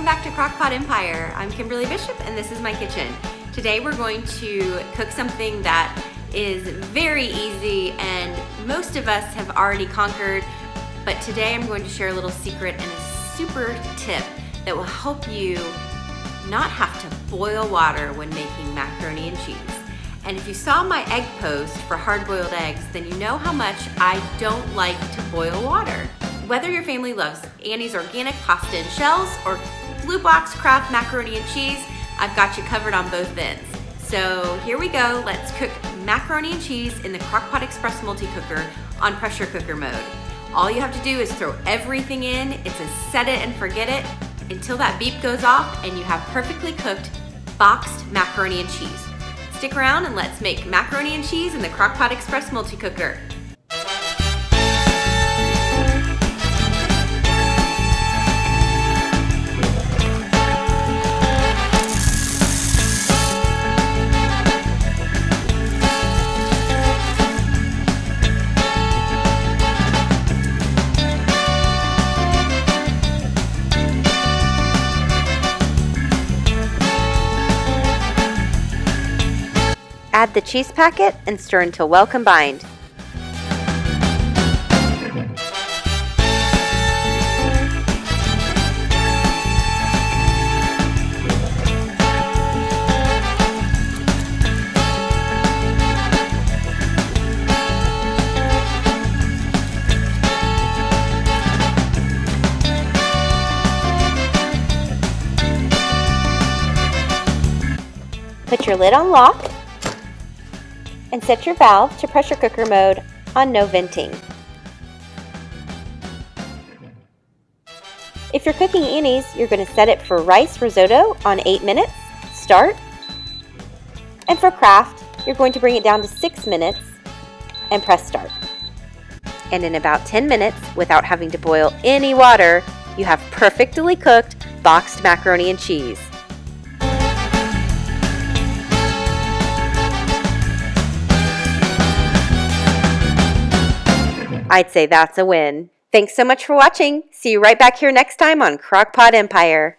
back to Crock-Pot Empire. I'm Kimberly Bishop and this is my kitchen. Today we're going to cook something that is very easy and most of us have already conquered, but today I'm going to share a little secret and a super tip that will help you not have to boil water when making macaroni and cheese. And if you saw my egg post for hard-boiled eggs, then you know how much I don't like to boil water. Whether your family loves Annie's organic pasta and shells or Blue Box Kraft macaroni and cheese, I've got you covered on both ends. So here we go, let's cook macaroni and cheese in the Crock-Pot Express multi-cooker on pressure cooker mode. All you have to do is throw everything in. It's a set it and forget it until that beep goes off and you have perfectly cooked boxed macaroni and cheese. Stick around and let's make macaroni and cheese in the Crock-Pot Express multi-cooker. Add the cheese packet and stir until well combined. Put your lid on lock and set your valve to pressure cooker mode on no venting. If you're cooking Annie's, you're going to set it for rice risotto on 8 minutes, start. And for Kraft, you're going to bring it down to 6 minutes and press start. And in about 10 minutes, without having to boil any water, you have perfectly cooked boxed macaroni and cheese. I'd say that's a win. Thanks so much for watching. See you right back here next time on Crock-Pot Empire.